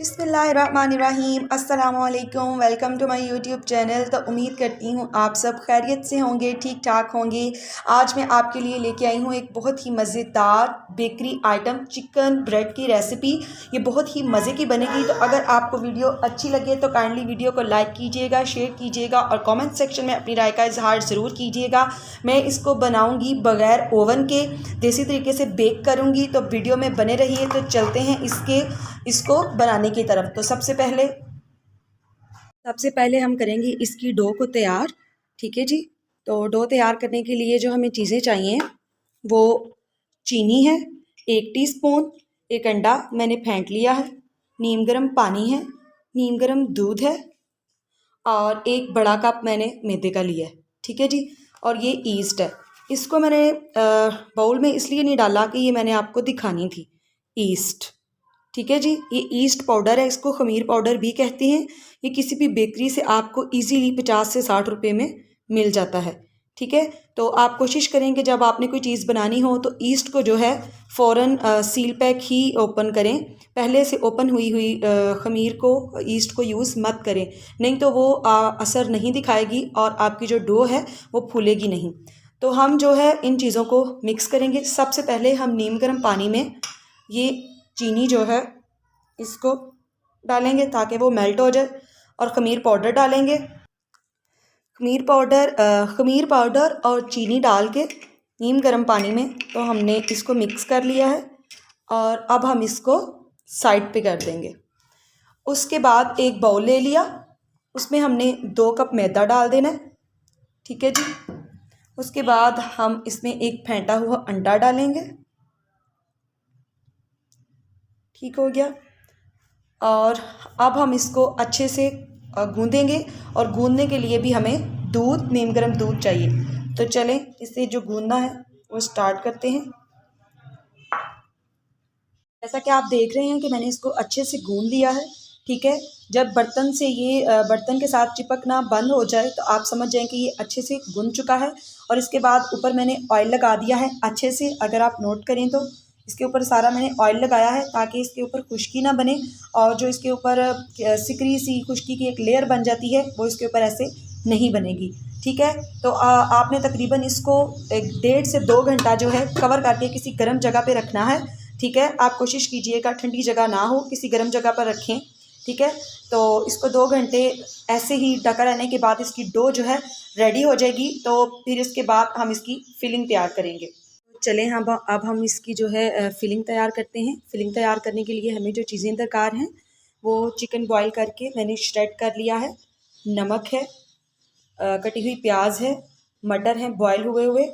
बिस्मिल्लाहिर्रहमानिर्रहीम अस्सलामुअलैकुम। Welcome to my YouTube channel. तो उम्मीद करती हूँ आप सब खैरियत से होंगे, ठीक ठाक होंगे। आज मैं आपके लिए लेके आई हूँ एक बहुत ही मज़ेदार बेकरी आइटम, चिकन ब्रेड की रेसिपी। ये बहुत ही मज़े की बनेगी। तो अगर आपको वीडियो अच्छी लगे तो काइंडली वीडियो को लाइक कीजिएगा, शेयर कीजिएगा और कमेंट सेक्शन में अपनी राय का इजहार ज़रूर कीजिएगा। मैं इसको बनाऊँगी बग़ैर ओवन के, देसी तरीके से बेक करूँगी। तो वीडियो में बने रहिए। तो चलते हैं इसको बनाने की तरफ। तो सबसे पहले हम करेंगे इसकी डो को तैयार। ठीक है जी। तो डो तैयार करने के लिए जो हमें चीज़ें चाहिए वो चीनी है 1 टीस्पून, एक अंडा मैंने फेंट लिया है, नीम गर्म पानी है, नीम गर्म दूध है और एक बड़ा कप मैंने मैदे का लिया है। ठीक है जी। और ये ईस्ट है। इसको मैंने बाउल में इसलिए नहीं डाला कि ये मैंने आपको दिखानी थी ईस्ट। ठीक है जी। ये ईस्ट पाउडर है, इसको खमीर पाउडर भी कहते हैं। ये किसी भी बेकरी से आपको इजीली 50 से 60 रुपए में मिल जाता है। ठीक है। तो आप कोशिश करें कि जब आपने कोई चीज़ बनानी हो तो ईस्ट को जो है फ़ौरन सील पैक ही ओपन करें। पहले से ओपन हुई खमीर को, ईस्ट को यूज़ मत करें, नहीं तो वो असर नहीं दिखाएगी और आपकी जो डो है वो फूलेगी नहीं। तो हम जो है इन चीज़ों को मिक्स करेंगे। सबसे पहले हम नीम गर्म पानी में ये चीनी जो है इसको डालेंगे ताकि वो मेल्ट हो जाए और ख़मीर पाउडर डालेंगे। ख़मीर पाउडर और चीनी डाल के नीम गर्म पानी में तो हमने इसको मिक्स कर लिया है और अब हम इसको साइड पे कर देंगे। उसके बाद एक बाउल ले लिया, उसमें हमने 2 कप मैदा डाल देना है। ठीक है जी। उसके बाद हम इसमें एक फेंटा हुआ अंडा डालेंगे। ठीक हो गया। और अब हम इसको अच्छे से गूंदेंगे और गूंदने के लिए भी हमें दूध, नीम गर्म दूध चाहिए। तो चलें इसे जो गूंदना है वो स्टार्ट करते हैं। जैसा कि आप देख रहे हैं कि मैंने इसको अच्छे से गूंद लिया है। ठीक है। जब बर्तन के साथ चिपकना बंद हो जाए तो आप समझ जाएं कि ये अच्छे से गूंद चुका है। और इसके बाद ऊपर मैंने ऑयल लगा दिया है अच्छे से। अगर आप नोट करें तो इसके ऊपर सारा मैंने ऑयल लगाया है ताकि इसके ऊपर खुश्की ना बने और जो इसके ऊपर सिकरी सी खुश्की की एक लेयर बन जाती है वो इसके ऊपर ऐसे नहीं बनेगी। ठीक है। तो आपने तकरीबन इसको 1.5 से 2 घंटा जो है कवर करके किसी गर्म जगह पे रखना है। ठीक है। आप कोशिश कीजिएगा ठंडी जगह ना हो, किसी गर्म जगह पर रखें। ठीक है। तो इसको 2 घंटे ऐसे ही ढका रहने के बाद इसकी डो जो है रेडी हो जाएगी। तो फिर इसके बाद हम इसकी फिलिंग तैयार करेंगे। चलें अब हम इसकी जो है फिलिंग तैयार करते हैं। फिलिंग तैयार करने के लिए हमें जो चीज़ें दरकार हैं वो चिकन बॉयल करके मैंने श्रेड कर लिया है, नमक है, कटी हुई प्याज है, मटर है बॉयल हुए हुए,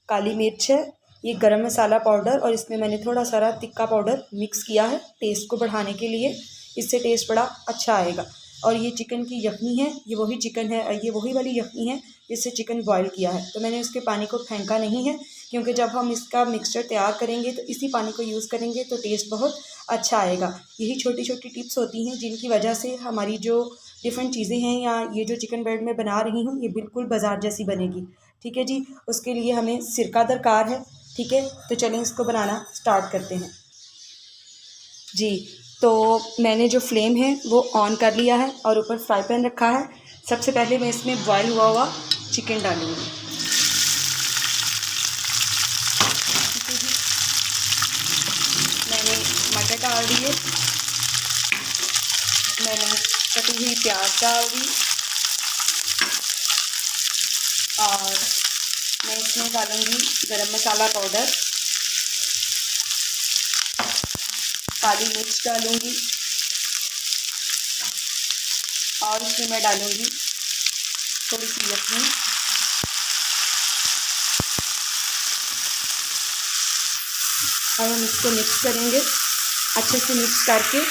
काली मिर्च है, ये गरम मसाला पाउडर और इसमें मैंने थोड़ा सारा तिक्का पाउडर मिक्स किया है टेस्ट को बढ़ाने के लिए। इससे टेस्ट बड़ा अच्छा आएगा। और ये चिकन की यखनी है, ये वही चिकन है, ये वही वाली यखनी है जिससे चिकन बॉयल किया है। तो मैंने उसके पानी को फेंका नहीं है क्योंकि जब हम इसका मिक्सचर तैयार करेंगे तो इसी पानी को यूज़ करेंगे तो टेस्ट बहुत अच्छा आएगा। यही छोटी छोटी टिप्स होती हैं जिनकी वजह से हमारी जो डिफरेंट चीज़ें हैं या ये जो चिकन ब्रेड में बना रही हूँ ये बिल्कुल बाजार जैसी बनेगी। ठीक है जी। उसके लिए हमें सिरका दरकार है। ठीक है। तो चलें इसको बनाना स्टार्ट करते हैं जी। तो मैंने जो फ्लेम है वो ऑन कर लिया है और ऊपर फ्राई पैन रखा है। सबसे पहले मैं इसमें बॉयल हुआ हुआ चिकन डालूँगी। मैंने मटर डाल दिए, मैंने कटी हुई प्याज डाल दी और मैं इसमें डालूँगी गरम मसाला पाउडर, काली मिर्च डालूँगी और इसमें मैं डालूँगी थोड़ी सी यखनी और हम इसको मिक्स करेंगे। अच्छे से मिक्स करके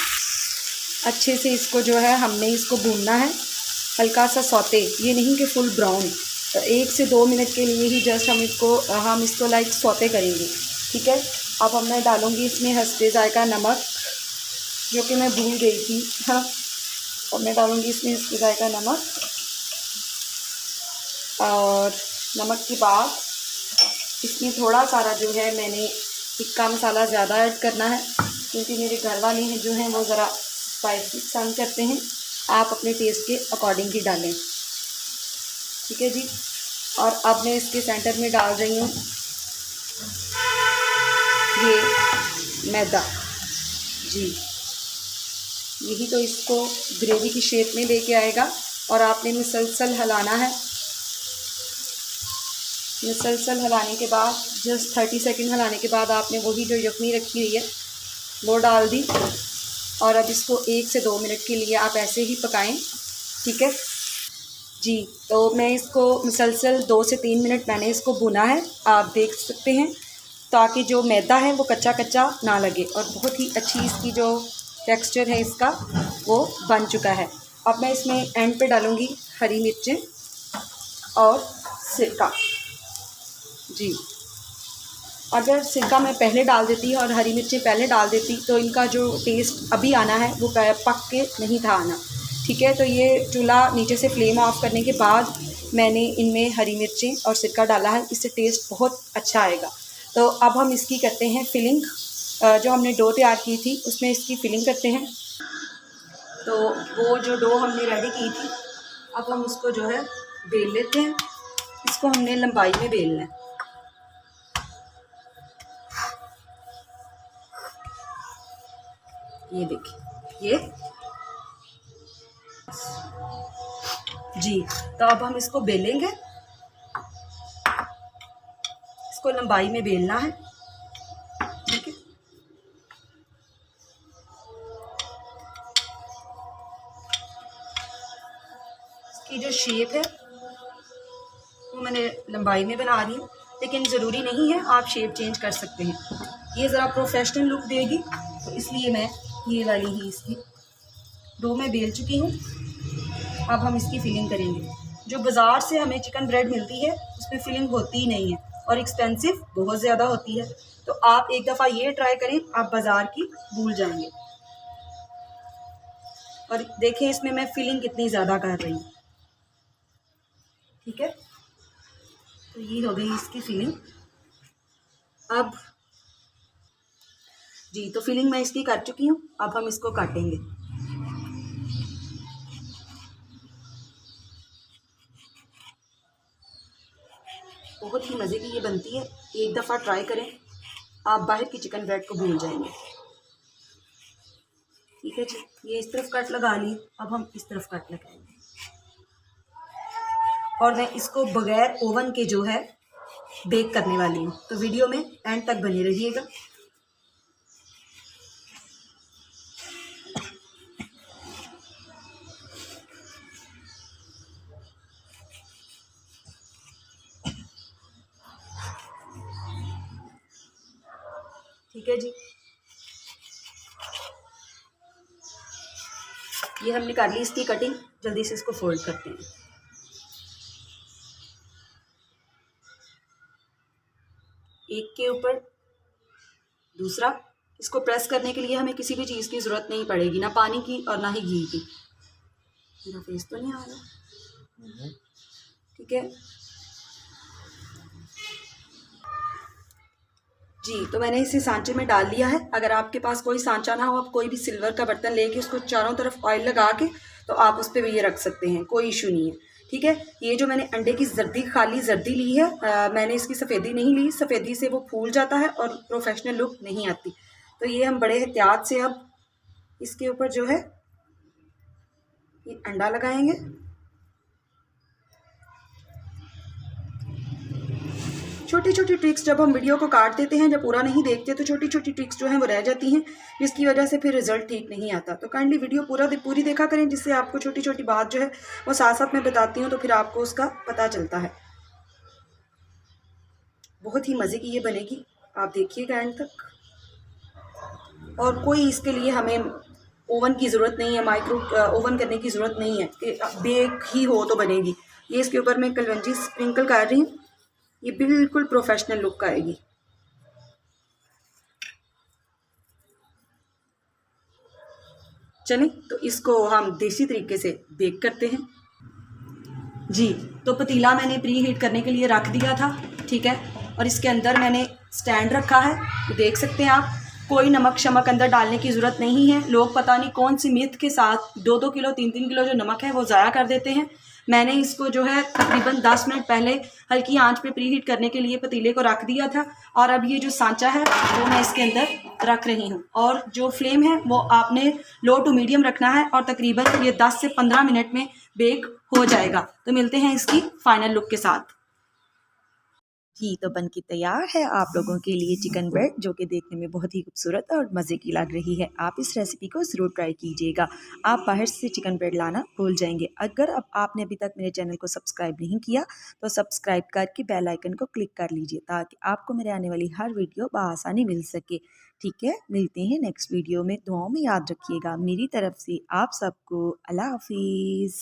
अच्छे से इसको जो है हमने इसको भूनना है, हल्का सा सौते, ये नहीं कि फुल ब्राउन। 1 से 2 मिनट के लिए ही जस्ट हम इसको लाइक सौते करेंगे। ठीक है। अब मैं डालूँगी इसमें हस्बे ज़ायका नमक, जो कि मैं भूल गई थी। हाँ। और मैं डालूँगी इसमें हस्बे ज़ायका नमक और नमक के बाद इसमें थोड़ा सारा जो है मैंने टिक्का मसाला ज़्यादा ऐड करना है क्योंकि मेरे घर वाले हैं जो हैं वो ज़रा स्पाइसी पसंद करते हैं आप अपने टेस्ट के अकॉर्डिंग ही डालें, ठीक है जी। और अब मैं इसके सेंटर में डाल रही हूँ ये मैदा जी। यही तो इसको ग्रेवी की शेप में लेके आएगा और आपने मुसलसल हिलाना है। मुसलसल हिलाने के बाद जस्ट 30 सेकंड हिलाने के बाद आपने वही जो यखनी रखी हुई है वो डाल दी और अब इसको 1 से 2 मिनट के लिए आप ऐसे ही पकाएं, ठीक है जी। तो मैं इसको मुसलसल 2 से 3 मिनट मैंने इसको भुना है, आप देख सकते हैं, ताकि जो मैदा है वो कच्चा कच्चा ना लगे और बहुत ही अच्छी इसकी जो टेक्सचर है इसका वो बन चुका है। अब मैं इसमें एंड पे डालूँगी हरी मिर्चें और सिरका जी। अगर सिरका मैं पहले डाल देती और हरी मिर्चें पहले डाल देती तो इनका जो टेस्ट अभी आना है वो पक के नहीं था आना, ठीक है। तो ये चूल्हा नीचे से फ्लेम ऑफ करने के बाद मैंने इनमें हरी मिर्चें और सिरका डाला है, इससे टेस्ट बहुत अच्छा आएगा। तो अब हम इसकी करते हैं फिलिंग, जो हमने डो तैयार की थी उसमें इसकी फिलिंग करते हैं। तो वो जो डो हमने रेडी की थी अब हम उसको जो है बेल लेते हैं। इसको हमने लंबाई में बेलना है, ये देखिए ये जी। तो अब हम इसको बेलेंगे, इसको लंबाई में बेलना है, ठीक है। इसकी जो शेप है वो मैंने लंबाई में बना रही हूँ, लेकिन ज़रूरी नहीं है, आप शेप चेंज कर सकते हैं। ये ज़रा प्रोफेशनल लुक देगी तो इसलिए मैं ये वाली ही इसकी डो में बेल चुकी हूँ। अब हम इसकी फिलिंग करेंगे। जो बाज़ार से हमें चिकन ब्रेड मिलती है उसमें फिलिंग होती ही नहीं है और एक्सपेंसिव बहुत ज़्यादा होती है। तो आप एक दफ़ा ये ट्राई करें, आप बाज़ार की भूल जाएंगे। और देखें इसमें मैं फिलिंग कितनी ज़्यादा कर रही हूँ, ठीक है। तो ये हो गई इसकी फिलिंग। अब जी तो फिलिंग मैं इसकी कर चुकी हूँ, अब हम इसको काटेंगे। बहुत ही मज़े की ये बनती है, एक दफ़ा ट्राई करें, आप बाहर की चिकन ब्रेड को भूल जाएंगे, ठीक है जी। ये इस तरफ कट लगा ली, अब हम इस तरफ कट लगाएंगे और मैं इसको बगैर ओवन के जो है बेक करने वाली हूँ। तो वीडियो में एंड तक बने रहिएगा। ठीक है जी, ये हमने कर ली इसकी कटिंग। जल्दी से इसको फोल्ड करते हैं। एक के ऊपर दूसरा। इसको प्रेस करने के लिए हमें किसी भी चीज़ की ज़रूरत नहीं पड़ेगी, ना पानी की और ना ही घी की। मेरा फेस तो नहीं आ रहा, ठीक है जी। तो मैंने इसे सांचे में डाल लिया है। अगर आपके पास कोई सांचा ना हो, आप कोई भी सिल्वर का बर्तन लेके उसको चारों तरफ ऑयल लगा के तो आप उस पर भी ये रख सकते हैं, कोई इशू नहीं है, ठीक है। ये जो मैंने अंडे की जर्दी, खाली जर्दी ली है, मैंने इसकी सफ़ेदी नहीं ली। सफ़ेदी से वो फूल जाता है और प्रोफेशनल लुक नहीं आती। तो ये हम बड़े एहतियात से अब इसके ऊपर जो है ये अंडा लगाएंगे। छोटी छोटी ट्रिक्स जब हम वीडियो को काट देते हैं, जब पूरा नहीं देखते, तो छोटी छोटी ट्रिक्स जो हैं वो रह जाती हैं, जिसकी वजह से फिर रिजल्ट ठीक नहीं आता। तो काइंडली वीडियो पूरी देखा करें, जिससे आपको छोटी छोटी बात जो है वो साथ साथ मैं बताती हूँ, तो फिर आपको उसका पता चलता है। बहुत ही मज़े की ये बनेगी, आप देखिएगा एंड तक। और कोई इसके लिए हमें ओवन की ज़रूरत नहीं है, माइक्रो ओवन करने की ज़रूरत नहीं है कि बेक ही हो तो बनेगी। ये इसके ऊपर मैं कलवंजी स्प्रिंकल कर रही हूँ, ये बिल्कुल प्रोफेशनल लुक आएगी। चलें तो इसको हम देसी तरीके से बेक करते हैं जी। तो पतीला मैंने प्री हीट करने के लिए रख दिया था, ठीक है। और इसके अंदर मैंने स्टैंड रखा है, तो देख सकते हैं आप। कोई नमक शमक अंदर डालने की ज़रूरत नहीं है। लोग पता नहीं कौन सी मिथ के साथ 2-2 किलो 3-3 किलो जो नमक है वो ज़ाया कर देते हैं। मैंने इसको जो है तकरीबन 10 मिनट पहले हल्की आंच पे प्री हीट करने के लिए पतीले को रख दिया था और अब ये जो सांचा है वो मैं इसके अंदर रख रही हूँ और जो फ्लेम है वो आपने लो टू मीडियम रखना है और तकरीबन ये 10 से 15 मिनट में बेक हो जाएगा। तो मिलते हैं इसकी फाइनल लुक के साथ। जी, तो बन के तैयार है आप लोगों के लिए चिकन ब्रेड, जो कि देखने में बहुत ही खूबसूरत और मज़े की लग रही है। आप इस रेसिपी को ज़रूर ट्राई कीजिएगा। आप बाहर से चिकन ब्रेड लाना भूल जाएंगे। अगर अब आपने अभी तक मेरे चैनल को सब्सक्राइब नहीं किया तो सब्सक्राइब करके बेल आइकन को क्लिक कर लीजिए ताकि आपको मेरे आने वाली हर वीडियो बआसानी मिल सके। ठीक है, मिलते हैं नेक्स्ट वीडियो में। दुआओं में याद रखिएगा। मेरी तरफ से आप सबको अल्लाह हाफिज़।